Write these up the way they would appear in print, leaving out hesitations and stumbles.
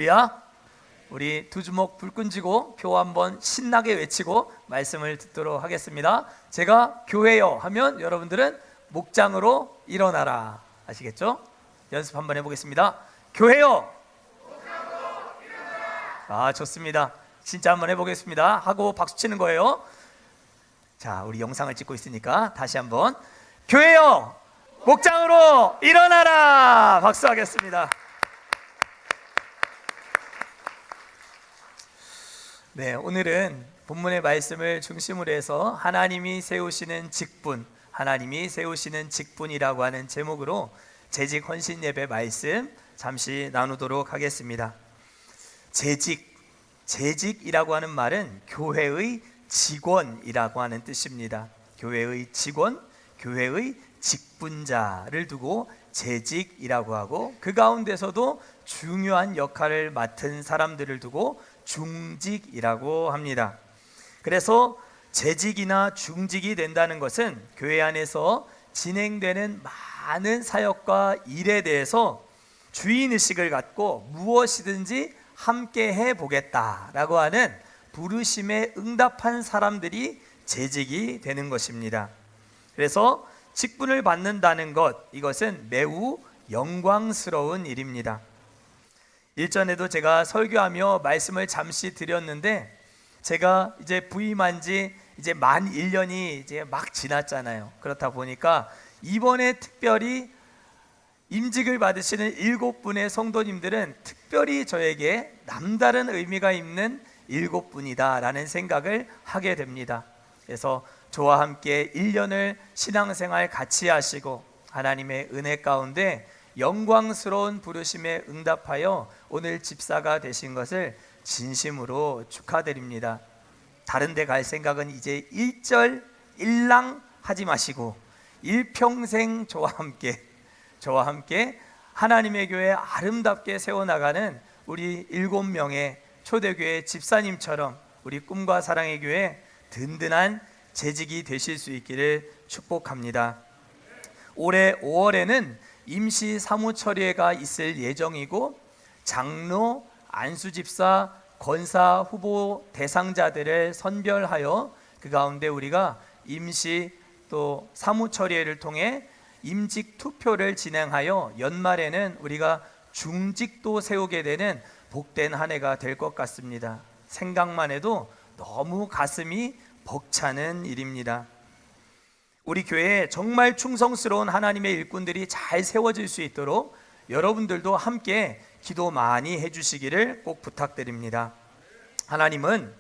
할렐루야. 우리 두 주먹 불끈 쥐고 표 한번 신나게 외치고 말씀을 듣도록 하겠습니다. 제가 교회요 하면 여러분들은 목장으로 일어나라. 아시겠죠? 연습 한번 해보겠습니다. 교회요. 아, 좋습니다. 진짜 한번 해보겠습니다. 하고 박수 치는 거예요. 자, 우리 영상을 찍고 있으니까 다시 한번 교회요 목장으로 일어나라. 박수하겠습니다. 네, 오늘은 본문의 말씀을 중심으로 해서 하나님이 세우시는 직분, 하나님이 세우시는 직분이라고 하는 제목으로 재직 헌신 예배 말씀 잠시 나누도록 하겠습니다. 재직이라고 하는 말은 교회의 직원이라고 하는 뜻입니다. 교회의 직원, 교회의 직분자를 두고 재직이라고 하고, 그 가운데서도 중요한 역할을 맡은 사람들을 두고 중직이라고 합니다. 그래서 재직이나 중직이 된다는 것은 교회 안에서 진행되는 많은 사역과 일에 대해서 주인의식을 갖고 무엇이든지 함께 해보겠다라고 하는 부르심에 응답한 사람들이 재직이 되는 것입니다. 그래서 직분을 받는다는 것, 이것은 매우 영광스러운 일입니다. 일전에도 제가 설교하며 말씀을 잠시 드렸는데, 제가 이제 부임한 지 이제 만 1년이 이제 막 지났잖아요. 그렇다 보니까 이번에 특별히 임직을 받으시는 7분의 성도님들은 특별히 저에게 남다른 의미가 있는 7분이다 라는 생각을 하게 됩니다. 그래서 저와 함께 1년을 신앙생활 같이 하시고 하나님의 은혜 가운데 영광스러운 부르심에 응답하여 오늘 집사가 되신 것을 진심으로 축하드립니다. 다른 데 갈 생각은 이제 일절 일랑 하지 마시고 일평생 저와 함께 하나님의 교회 아름답게 세워나가는 우리 7명의 초대교회 집사님처럼 우리 꿈과 사랑의 교회 든든한 재직이 되실 수 있기를 축복합니다. 올해 5월에는 임시 사무처리회가 있을 예정이고, 장로, 안수집사, 권사 후보 대상자들을 선별하여 그 가운데 우리가 임시 또 사무처리회를 통해 임직 투표를 진행하여 연말에는 우리가 중직도 세우게 되는 복된 한 해가 될 것 같습니다. 생각만 해도 너무 가슴이 벅차는 일입니다. 우리 교회에 정말 충성스러운 하나님의 일꾼들이 잘 세워질 수 있도록 여러분들도 함께 기도 많이 해주시기를 꼭 부탁드립니다. 하나님은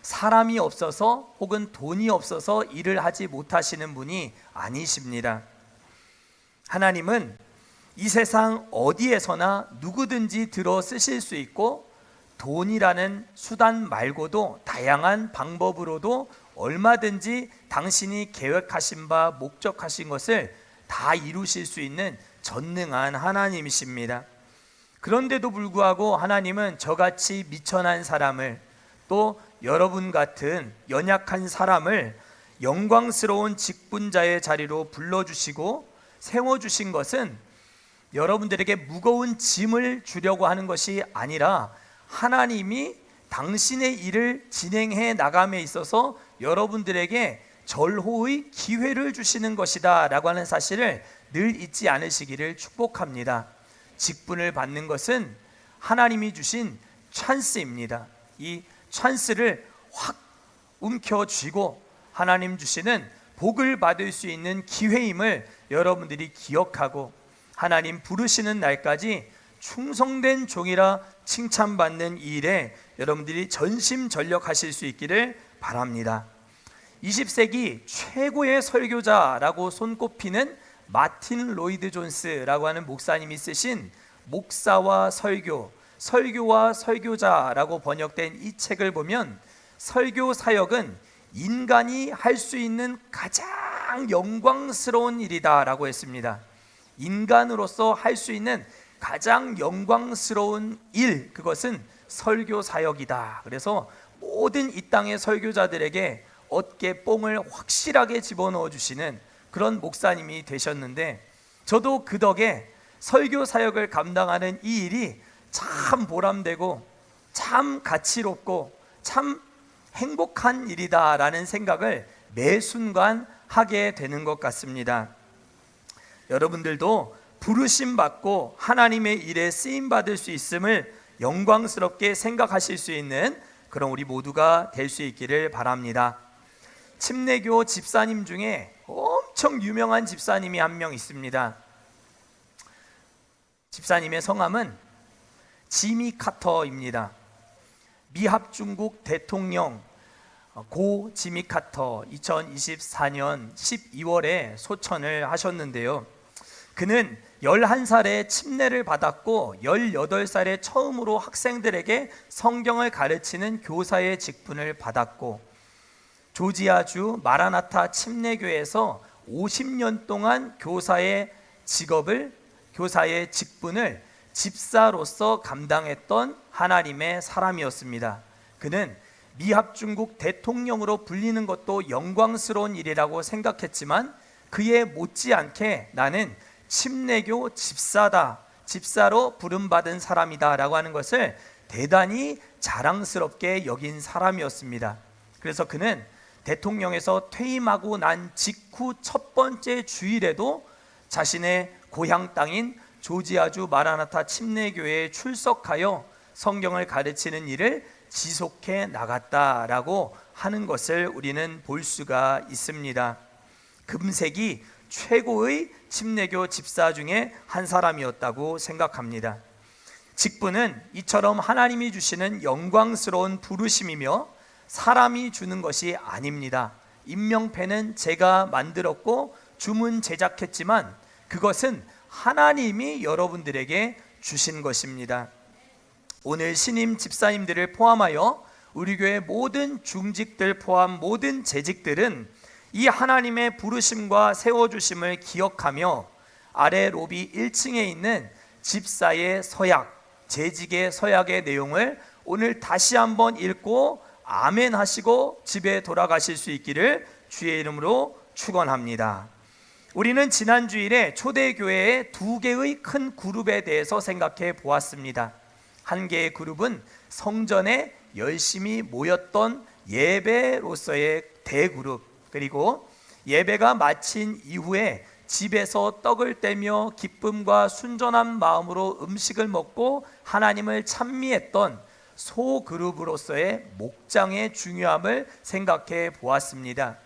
사람이 없어서 혹은 돈이 없어서 일을 하지 못하시는 분이 아니십니다. 하나님은 이 세상 어디에서나 누구든지 들어 쓰실 수 있고, 돈이라는 수단 말고도 다양한 방법으로도 얼마든지 당신이 계획하신 바 목적하신 것을 다 이루실 수 있는 전능한 하나님이십니다. 그런데도 불구하고 하나님은 저같이 미천한 사람을, 또 여러분 같은 연약한 사람을 영광스러운 직분자의 자리로 불러주시고 세워주신 것은 여러분들에게 무거운 짐을 주려고 하는 것이 아니라, 하나님이 당신의 일을 진행해 나감에 있어서 여러분들에게 절호의 기회를 주시는 것이다 라고 하는 사실을 늘 잊지 않으시기를 축복합니다. 직분을 받는 것은 하나님이 주신 찬스입니다. 이 찬스를 확 움켜쥐고 하나님 주시는 복을 받을 수 있는 기회임을 여러분들이 기억하고, 하나님 부르시는 날까지 충성된 종이라 칭찬받는 이 일에 여러분들이 전심전력하실 수 있기를 바랍니다. 20세기 최고의 설교자라고 손꼽히는 마틴 로이드 존스라고 하는 목사님이 쓰신 목사와 설교, 설교와 설교자라고 번역된 이 책을 보면, 설교 사역은 인간이 할 수 있는 가장 영광스러운 일이다 라고 했습니다. 인간으로서 할 수 있는 가장 영광스러운 일, 그것은 설교 사역이다. 그래서 모든 이 땅의 설교자들에게 어깨 뽕을 확실하게 집어넣어 주시는 그런 목사님이 되셨는데, 저도 그 덕에 설교 사역을 감당하는 이 일이 참 보람되고 참 가치롭고 참 행복한 일이다라는 생각을 매 순간 하게 되는 것 같습니다. 여러분들도 부르심 받고 하나님의 일에 쓰임 받을 수 있음을 영광스럽게 생각하실 수 있는 그런 우리 모두가 될 수 있기를 바랍니다. 침례교 집사님 중에 엄청 유명한 집사님이 한 명 있습니다. 집사님의 성함은 지미 카터입니다. 미합 중국 대통령 고 지미 카터 2024년 12월에 소천을 하셨는데요. 그는 11살에 침례를 받았고 18살에 처음으로 학생들에게 성경을 가르치는 교사의 직분을 받았고 조지아주 마라나타 침례교회에서 50년 동안 교사의 직분을 집사로서 감당했던 하나님의 사람이었습니다. 그는 미합 중국 대통령으로 불리는 것도 영광스러운 일이라고 생각했지만 그에 못지않게 나는 침례교 집사다, 집사로 부름받은 사람이다 라고 하는 것을 대단히 자랑스럽게 여긴 사람이었습니다. 그래서 그는 대통령에서 퇴임하고 난 직후 첫 번째 주일에도 자신의 고향 땅인 조지아주 마라나타 침례교회에 출석하여 성경을 가르치는 일을 지속해 나갔다라고 하는 것을 우리는 볼 수가 있습니다. 금세기 최고의 침례교 집사 중에 한 사람이었다고 생각합니다. 직분은 이처럼 하나님이 주시는 영광스러운 부르심이며 사람이 주는 것이 아닙니다. 임명패는 제가 만들었고 주문 제작했지만 그것은 하나님이 여러분들에게 주신 것입니다. 오늘 신임 집사님들을 포함하여 우리 교회 모든 중직들 포함 모든 재직들은 이 하나님의 부르심과 세워주심을 기억하며 아래 로비 1층에 있는 집사의 서약, 재직의 서약의 내용을 오늘 다시 한번 읽고 아멘 하시고 집에 돌아가실 수 있기를 주의 이름으로 축원합니다. 우리는 지난 주일에 초대교회의 두 개의 큰 그룹에 대해서 생각해 보았습니다. 한 개의 그룹은 성전에 열심히 모였던 예배로서의 대그룹, 그리고 예배가 마친 이후에 집에서 떡을 떼며 기쁨과 순전한 마음으로 음식을 먹고 하나님을 찬미했던 소그룹으로서의 목장의 중요함을 생각해 보았습니다.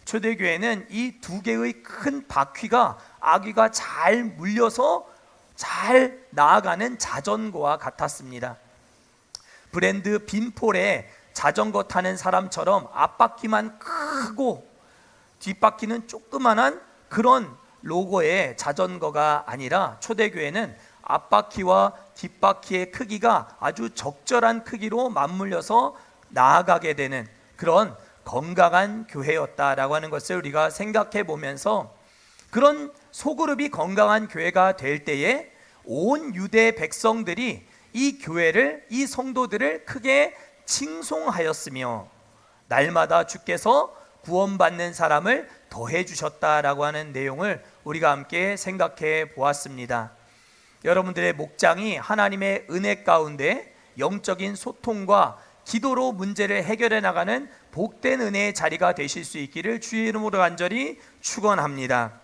초대교회는 이 두 개의 큰 바퀴가 아귀가 잘 물려서 잘 나아가는 자전거와 같았습니다. 브랜드 빈폴에 자전거 타는 사람처럼 앞바퀴만 크고 뒷바퀴는 조그만한 그런 로고의 자전거가 아니라 초대교회는 앞바퀴와 뒷바퀴의 크기가 아주 적절한 크기로 맞물려서 나아가게 되는 그런 건강한 교회였다라고 하는 것을 우리가 생각해 보면서 그런 소그룹이 건강한 교회가 될 때에 온 유대 백성들이 이 교회를, 이 성도들을 크게 칭송하였으며 날마다 주께서 구원받는 사람을 더해 주셨다라고 하는 내용을 우리가 함께 생각해 보았습니다. 여러분들의 목장이 하나님의 은혜 가운데 영적인 소통과 기도로 문제를 해결해 나가는 복된 은혜의 자리가 되실 수 있기를 주의 이름으로 간절히 축원합니다.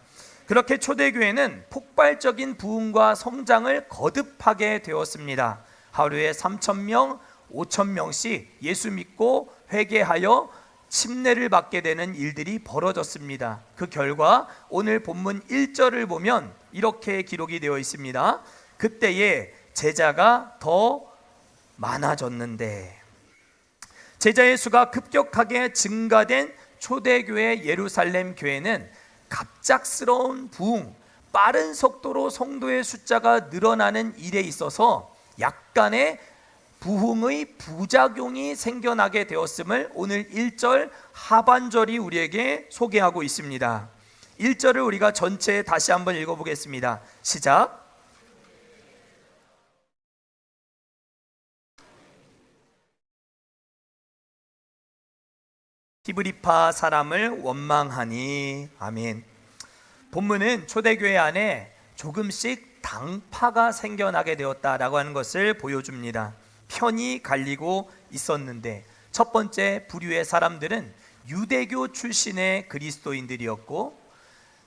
그렇게 초대교회는 폭발적인 부흥과 성장을 거듭하게 되었습니다. 하루에 3,000명, 5,000명씩 예수 믿고 회개하여 침례를 받게 되는 일들이 벌어졌습니다. 그 결과 오늘 본문 1절을 보면 이렇게 기록이 되어 있습니다. 그때에 제자가 더 많아졌는데, 제자의 수가 급격하게 증가된 초대교회 예루살렘 교회는 갑작스러운 부흥, 빠른 속도로 성도의 숫자가 늘어나는 일에 있어서 약간의 부흥의 부작용이 생겨나게 되었음을 오늘 1절 하반절이 우리에게 소개하고 있습니다. 1절을 우리가 전체 다시 한번 읽어보겠습니다. 시작. 히브리파 사람을 원망하니. 아멘. 본문은 초대교회 안에 조금씩 당파가 생겨나게 되었다라고 하는 것을 보여줍니다. 편이 갈리고 있었는데 첫 번째 부류의 사람들은 유대교 출신의 그리스도인들이었고,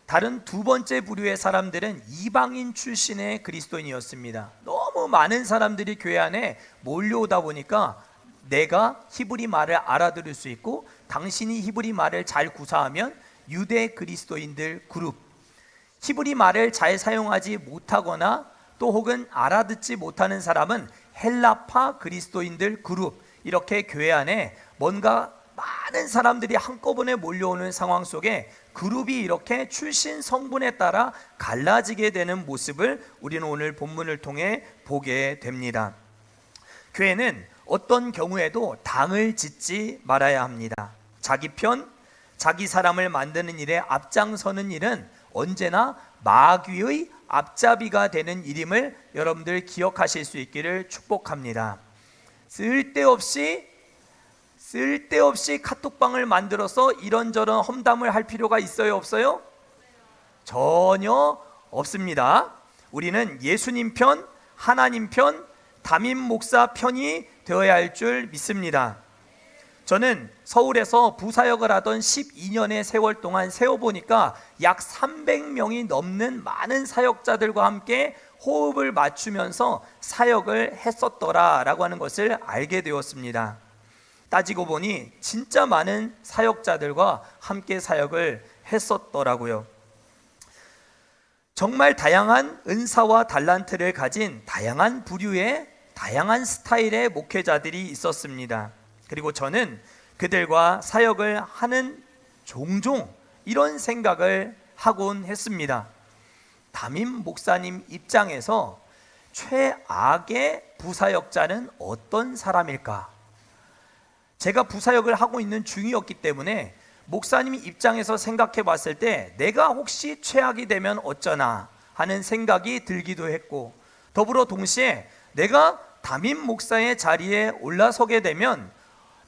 다른 두 번째 부류의 사람들은 이방인 출신의 그리스도인이었습니다. 너무 많은 사람들이 교회 안에 몰려오다 보니까 내가 히브리 말을 알아들을 수 있고 당신이 히브리 말을 잘 구사하면 유대 그리스도인들 그룹, 히브리 말을 잘 사용하지 못하거나 또 혹은 알아듣지 못하는 사람은 헬라파 그리스도인들 그룹, 이렇게 교회 안에 뭔가 많은 사람들이 한꺼번에 몰려오는 상황 속에 그룹이 이렇게 출신 성분에 따라 갈라지게 되는 모습을 우리는 오늘 본문을 통해 보게 됩니다. 교회는 어떤 경우에도 당을 짓지 말아야 합니다. 자기 편, 자기 사람을 만드는 일에 앞장서는 일은 언제나 마귀의 앞잡이가 되는 일임을 여러분들 기억하실 수 있기를 축복합니다. 쓸데없이 카톡방을 만들어서 이런저런 험담을 할 필요가 있어요, 없어요? 전혀 없습니다. 우리는 예수님 편, 하나님 편, 담임 목사 편이 되어야 할 줄 믿습니다. 저는 서울에서 부사역을 하던 12년의 세월 동안 세어보니까 약 300명이 넘는 많은 사역자들과 함께 호흡을 맞추면서 사역을 했었더라라고 하는 것을 알게 되었습니다. 따지고 보니 진짜 많은 사역자들과 함께 사역을 했었더라고요. 정말 다양한 은사와 달란트를 가진 다양한 부류의 다양한 스타일의 목회자들이 있었습니다. 그리고 저는 그들과 사역을 하는 종종 이런 생각을 하곤 했습니다. 담임 목사님 입장에서 최악의 부사역자는 어떤 사람일까? 제가 부사역을 하고 있는 중이었기 때문에 목사님 입장에서 생각해 봤을 때 내가 혹시 최악이 되면 어쩌나 하는 생각이 들기도 했고, 더불어 동시에 내가 담임 목사의 자리에 올라서게 되면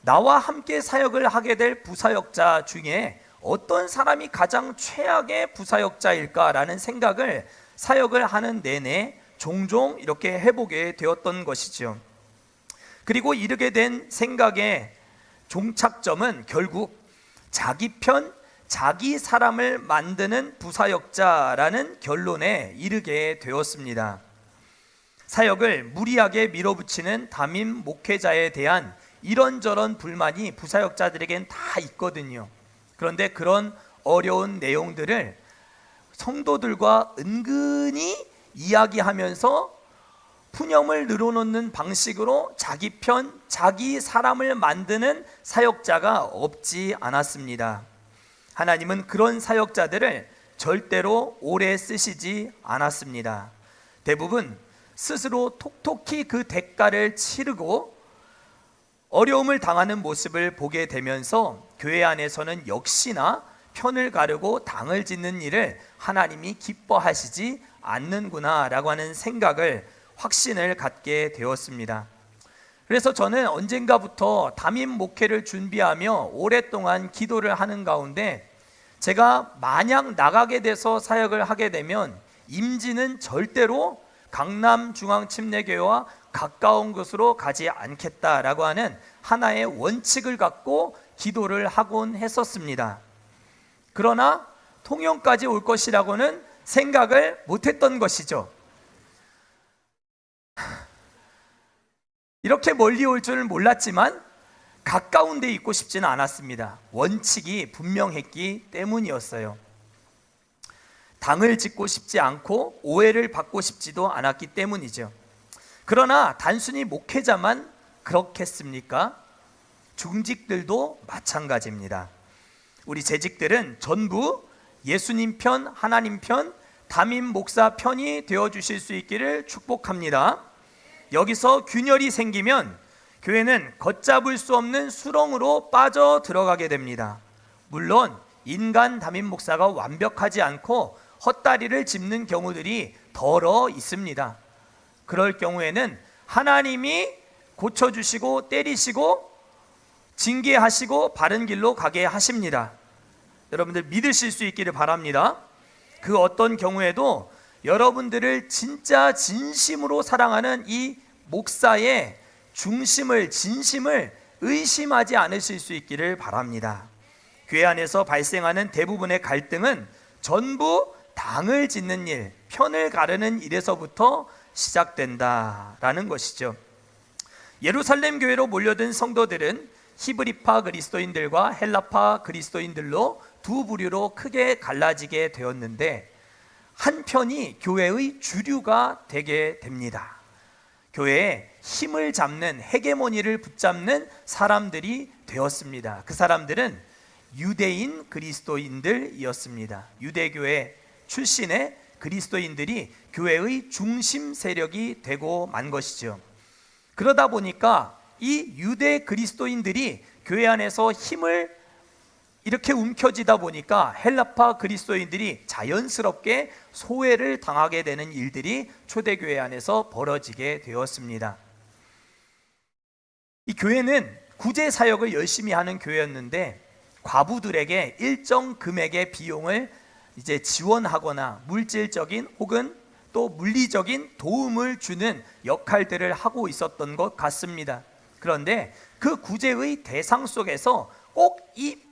나와 함께 사역을 하게 될 부사역자 중에 어떤 사람이 가장 최악의 부사역자일까라는 생각을 사역을 하는 내내 종종 이렇게 해보게 되었던 것이죠. 그리고 이르게 된 생각의 종착점은 결국 자기 편, 자기 사람을 만드는 부사역자라는 결론에 이르게 되었습니다. 사역을 무리하게 밀어붙이는 담임 목회자에 대한 이런저런 불만이 부사역자들에겐 다 있거든요. 그런데 그런 어려운 내용들을 성도들과 은근히 이야기하면서 푸념을 늘어놓는 방식으로 자기 편, 자기 사람을 만드는 사역자가 없지 않았습니다. 하나님은 그런 사역자들을 절대로 오래 쓰시지 않았습니다. 대부분 스스로 톡톡히 그 대가를 치르고 어려움을 당하는 모습을 보게 되면서 교회 안에서는 역시나 편을 가르고 당을 짓는 일을 하나님이 기뻐하시지 않는구나 라고 하는 생각을, 확신을 갖게 되었습니다. 그래서 저는 언젠가부터 담임 목회를 준비하며 오랫동안 기도를 하는 가운데 제가 만약 나가게 돼서 사역을 하게 되면 임지는 절대로 강남중앙침례교회와 가까운 곳으로 가지 않겠다라고 하는 하나의 원칙을 갖고 기도를 하곤 했었습니다. 그러나 통영까지 올 것이라고는 생각을 못했던 것이죠. 이렇게 멀리 올 줄 몰랐지만 가까운 데 있고 싶지는 않았습니다. 원칙이 분명했기 때문이었어요. 당을 짓고 싶지 않고 오해를 받고 싶지도 않았기 때문이죠. 그러나 단순히 목회자만 그렇겠습니까? 중직들도 마찬가지입니다. 우리 재직들은 전부 예수님 편, 하나님 편, 담임 목사 편이 되어주실 수 있기를 축복합니다. 여기서 균열이 생기면 교회는 걷잡을 수 없는 수렁으로 빠져 들어가게 됩니다. 물론 인간 담임 목사가 완벽하지 않고 헛다리를 짚는 경우들이 더러 있습니다. 그럴 경우에는 하나님이 고쳐주시고 때리시고 징계하시고 바른 길로 가게 하십니다. 여러분들 믿으실 수 있기를 바랍니다. 그 어떤 경우에도 여러분들을 진짜 진심으로 사랑하는 이 목사의 중심을, 진심을 의심하지 않으실 수 있기를 바랍니다. 교회 안에서 발생하는 대부분의 갈등은 전부 당을 짓는 일, 편을 가르는 일에서부터 시작된다라는 것이죠. 예루살렘 교회로 몰려든 성도들은 히브리파 그리스도인들과 헬라파 그리스도인들로 두 부류로 크게 갈라지게 되었는데, 한 편이 교회의 주류가 되게 됩니다. 교회에 힘을 잡는, 헤게모니를 붙잡는 사람들이 되었습니다. 그 사람들은 유대인 그리스도인들이었습니다. 유대교회 출신의 그리스도인들이 교회의 중심 세력이 되고 만 것이죠. 그러다 보니까 이 유대 그리스도인들이 교회 안에서 힘을 이렇게 움켜쥐다 보니까 헬라파 그리스도인들이 자연스럽게 소외를 당하게 되는 일들이 초대교회 안에서 벌어지게 되었습니다. 이 교회는 구제 사역을 열심히 하는 교회였는데, 과부들에게 일정 금액의 비용을 이제 지원하거나 물질적인 혹은 또 물리적인 도움을 주는 역할들을 하고 있었던 것 같습니다. 그런데 그 구제의 대상 속에서 꼭 이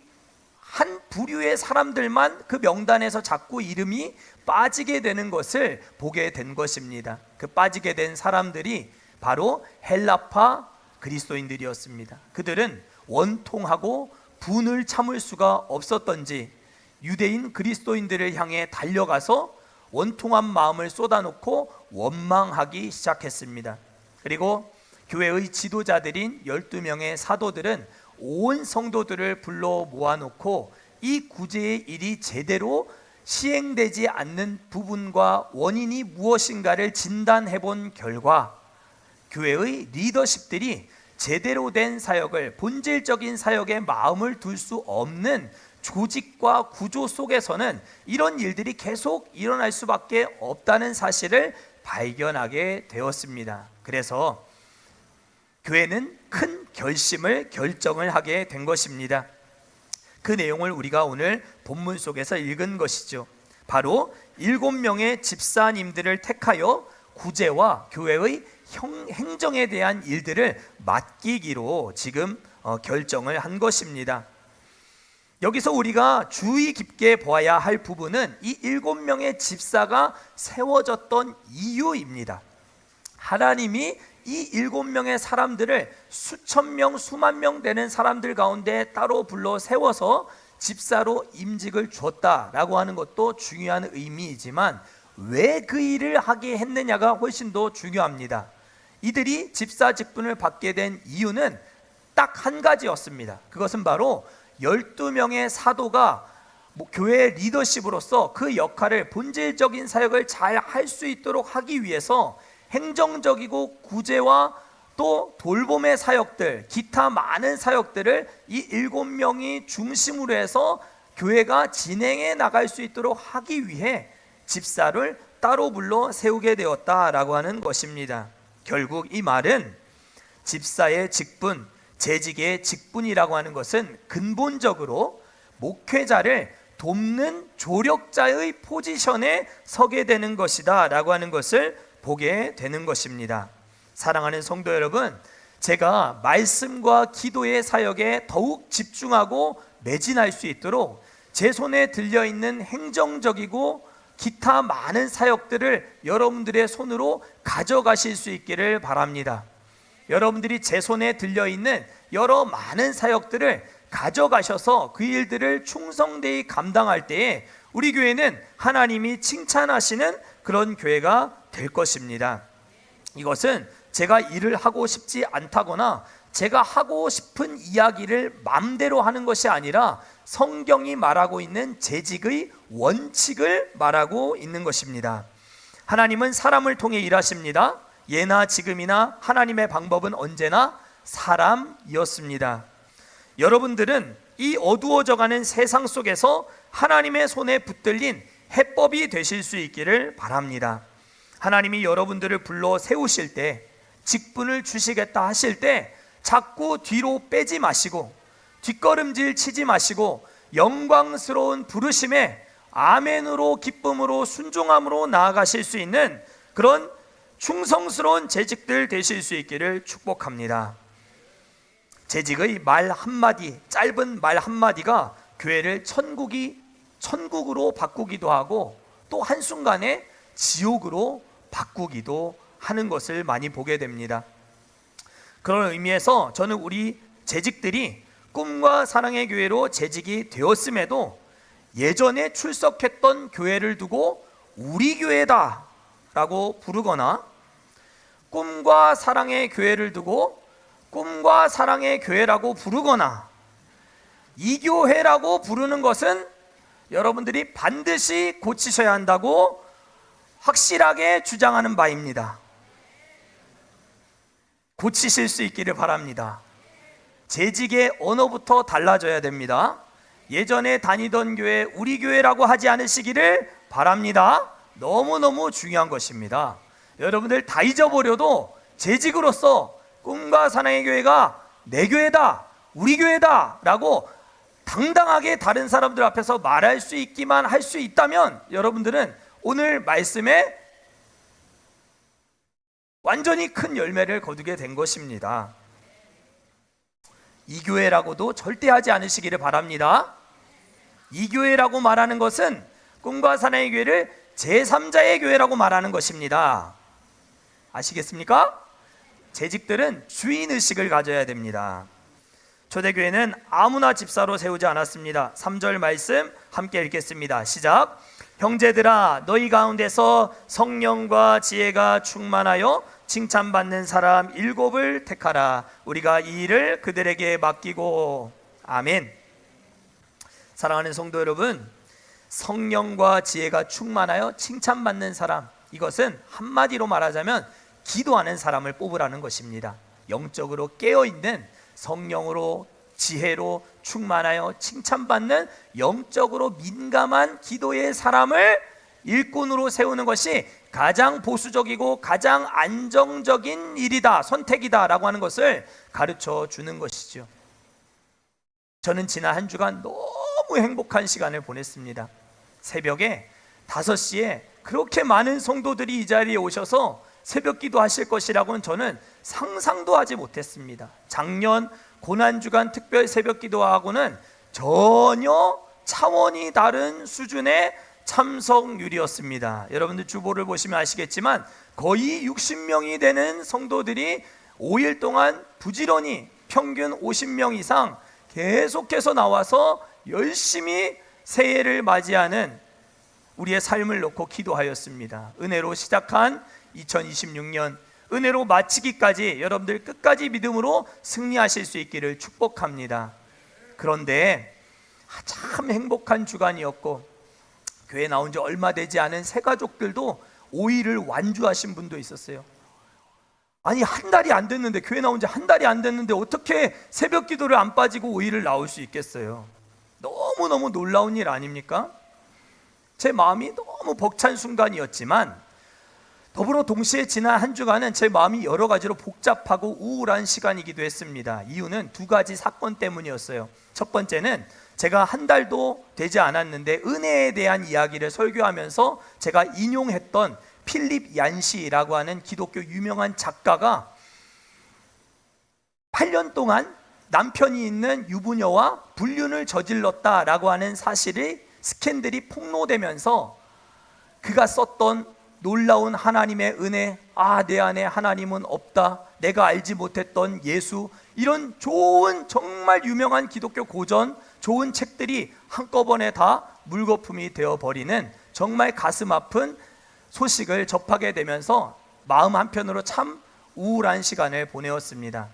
한 부류의 사람들만 그 명단에서 자꾸 이름이 빠지게 되는 것을 보게 된 것입니다. 그 빠지게 된 사람들이 바로 헬라파 그리스도인들이었습니다. 그들은 원통하고 분을 참을 수가 없었던지 유대인 그리스도인들을 향해 달려가서 원통한 마음을 쏟아놓고 원망하기 시작했습니다. 그리고 교회의 지도자들인 12명의 사도들은 온 성도들을 불러 모아놓고 이 구제의 일이 제대로 시행되지 않는 부분과 원인이 무엇인가를 진단해 본 결과, 교회의 리더십들이 제대로 된 사역을, 본질적인 사역에 마음을 둘 수 없는 조직과 구조 속에서는 이런 일들이 계속 일어날 수밖에 없다는 사실을 발견하게 되었습니다. 그래서 교회는 큰 결정을 하게 된 것입니다. 그 내용을 우리가 오늘 본문 속에서 읽은 것이죠. 바로 7명의 집사님들을 택하여 구제와 교회의 행정에 대한 일들을 맡기기로 지금 결정을 한 것입니다. 여기서 우리가 주의 깊게 보아야 할 부분은 이 7명의 집사가 세워졌던 이유입니다. 하나님이 이 7명의 사람들을 수천 명, 수만 명 되는 사람들 가운데 따로 불러 세워서 집사로 임직을 줬다라고 하는 것도 중요한 의미이지만, 왜 그 일을 하게 했느냐가 훨씬 더 중요합니다. 이들이 집사 직분을 받게 된 이유는 딱 한 가지였습니다. 그것은 바로 12명의 사도가 교회의 리더십으로서 그 역할을, 본질적인 사역을 잘 할 수 있도록 하기 위해서 행정적이고 구제와 또 돌봄의 사역들, 기타 많은 사역들을 이 7명이 중심으로 해서 교회가 진행해 나갈 수 있도록 하기 위해 집사를 따로 불러 세우게 되었다라고 하는 것입니다. 결국 이 말은 집사의 직분, 재직의 직분이라고 하는 것은 근본적으로 목회자를 돕는 조력자의 포지션에 서게 되는 것이다 라고 하는 것을 보게 되는 것입니다. 사랑하는 성도 여러분, 제가 말씀과 기도의 사역에 더욱 집중하고 매진할 수 있도록 제 손에 들려있는 행정적이고 기타 많은 사역들을 여러분들의 손으로 가져가실 수 있기를 바랍니다. 여러분들이 제 손에 들려있는 여러 많은 사역들을 가져가셔서 그 일들을 충성되이 감당할 때에 우리 교회는 하나님이 칭찬하시는 그런 교회가 될 것입니다. 이것은 제가 일을 하고 싶지 않다거나 제가 하고 싶은 이야기를 마음대로 하는 것이 아니라 성경이 말하고 있는 재직의 원칙을 말하고 있는 것입니다. 하나님은 사람을 통해 일하십니다. 예나 지금이나 하나님의 방법은 언제나 사람이었습니다. 여러분들은 이 어두워져가는 세상 속에서 하나님의 손에 붙들린 해법이 되실 수 있기를 바랍니다. 하나님이 여러분들을 불러 세우실 때, 직분을 주시겠다 하실 때 자꾸 뒤로 빼지 마시고 뒷걸음질 치지 마시고 영광스러운 부르심에 아멘으로 기쁨으로 순종함으로 나아가실 수 있는 그런 충성스러운 재직들 되실 수 있기를 축복합니다. 재직의 말 한마디, 짧은 말 한마디가 교회를 천국으로 바꾸기도 하고 또 한순간에 지옥으로 바꾸기도 하는 것을 많이 보게 됩니다. 그런 의미에서 저는 우리 재직들이 꿈과 사랑의 교회로 재직이 되었음에도 예전에 출석했던 교회를 두고 우리 교회다 라고 부르거나 꿈과 사랑의 교회를 두고 꿈과 사랑의 교회라고 부르거나 이 교회라고 부르는 것은 여러분들이 반드시 고치셔야 한다고 확실하게 주장하는 바입니다. 고치실 수 있기를 바랍니다. 재직의 언어부터 달라져야 됩니다. 예전에 다니던 교회 우리 교회라고 하지 않으시기를 바랍니다. 너무너무 중요한 것입니다. 여러분들 다 잊어버려도 재직으로서 꿈과 사랑의 교회가 내 교회다, 우리 교회다 라고 당당하게 다른 사람들 앞에서 말할 수 있기만 할 수 있다면 여러분들은 오늘 말씀에 완전히 큰 열매를 거두게 된 것입니다. 이 교회라고도 절대 하지 않으시기를 바랍니다. 이 교회라고 말하는 것은 꿈과 사랑의 교회를 제3자의 교회라고 말하는 것입니다. 아시겠습니까? 재직들은 주인의식을 가져야 됩니다. 초대교회는 아무나 집사로 세우지 않았습니다. 3절 말씀 함께 읽겠습니다. 시작. 형제들아 너희 가운데서 성령과 지혜가 충만하여 칭찬받는 사람 7을 택하라. 우리가 이 일을 그들에게 맡기고. 아멘. 사랑하는 성도 여러분, 성령과 지혜가 충만하여 칭찬받는 사람, 이것은 한마디로 말하자면 기도하는 사람을 뽑으라는 것입니다. 영적으로 깨어있는, 성령으로 지혜로 충만하여 칭찬받는 영적으로 민감한 기도의 사람을 일꾼으로 세우는 것이 가장 보수적이고 가장 안정적인 일이다, 선택이다 라고 하는 것을 가르쳐 주는 것이죠. 저는 지난 한 주간 너무 행복한 시간을 보냈습니다. 새벽에 5시에 그렇게 많은 성도들이 이 자리에 오셔서 새벽 기도하실 것이라고는 저는 상상도 하지 못했습니다. 작년 고난주간 특별 새벽 기도하고는 전혀 차원이 다른 수준의 참석률이었습니다. 여러분들 주보를 보시면 아시겠지만 거의 60명이 되는 성도들이 5일 동안 부지런히 평균 50명 이상 계속해서 나와서 열심히 새해를 맞이하는 우리의 삶을 놓고 기도하였습니다. 은혜로 시작한 2026년, 은혜로 마치기까지 여러분들 끝까지 믿음으로 승리하실 수 있기를 축복합니다. 그런데 참 행복한 주간이었고 교회 나온 지 얼마 되지 않은 새 가족들도 5일을 완주하신 분도 있었어요. 아니 한 달이 안 됐는데, 교회 나온 지 한 달이 안 됐는데 어떻게 새벽 기도를 안 빠지고 5일을 나올 수 있겠어요? 너무너무 놀라운 일 아닙니까? 제 마음이 너무 벅찬 순간이었지만 더불어 동시에 지난 한 주간은 제 마음이 여러 가지로 복잡하고 우울한 시간이기도 했습니다. 이유는 2가지 사건 때문이었어요. 첫 번째는 제가 한 달도 되지 않았는데 은혜에 대한 이야기를 설교하면서 제가 인용했던 필립 얀시라고 하는 기독교 유명한 작가가 8년 동안 남편이 있는 유부녀와 불륜을 저질렀다라고 하는 사실이 스캔들이 폭로되면서 그가 썼던 놀라운 하나님의 은혜, 내 안에 하나님은 없다, 내가 알지 못했던 예수, 이런 좋은 정말 유명한 기독교 고전 좋은 책들이 한꺼번에 다 물거품이 되어버리는 정말 가슴 아픈 소식을 접하게 되면서 마음 한편으로 참 우울한 시간을 보내었습니다.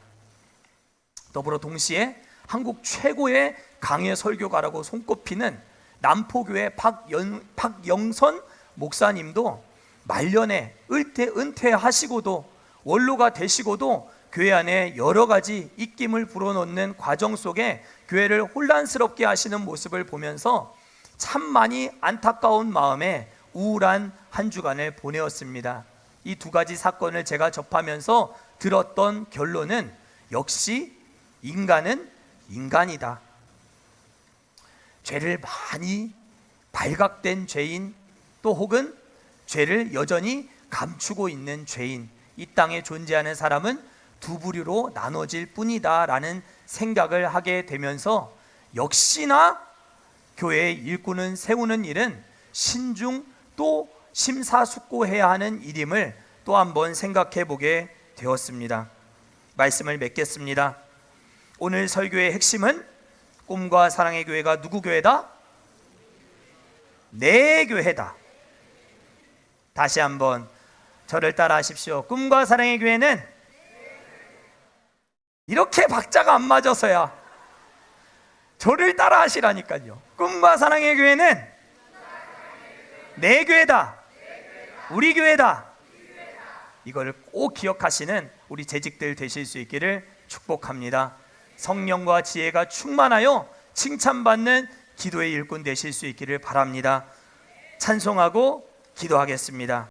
더불어 동시에 한국 최고의 강해 설교가라고 손꼽히는 남포교회 박영선 목사님도 말년에 은퇴하시고도 원로가 되시고도 교회 안에 여러 가지 입김을 불어넣는 과정 속에 교회를 혼란스럽게 하시는 모습을 보면서 참 많이 안타까운 마음에 우울한 한 주간을 보내었습니다. 이 2가지 사건을 제가 접하면서 들었던 결론은 역시 인간은 인간이다. 죄를 많이 발각된 죄인, 또 혹은 죄를 여전히 감추고 있는 죄인, 이 땅에 존재하는 사람은 두 부류로 나눠질 뿐이다 라는 생각을 하게 되면서, 역시나 교회의 일꾼은 세우는 일은 신중 또 심사숙고해야 하는 일임을 또 한번 생각해 보게 되었습니다. 말씀을 맺겠습니다. 오늘 설교의 핵심은 꿈과 사랑의 교회가 누구 교회다? 내 교회다. 다시 한번 저를 따라 하십시오. 꿈과 사랑의 교회는, 이렇게 박자가 안 맞아서야 저를 따라 하시라니까요. 꿈과 사랑의 교회는 내 교회다. 우리 교회다. 이걸 꼭 기억하시는 우리 재직들 되실 수 있기를 축복합니다. 성령과 지혜가 충만하여 칭찬받는 기도의 일꾼 되실 수 있기를 바랍니다. 찬송하고 기도하겠습니다.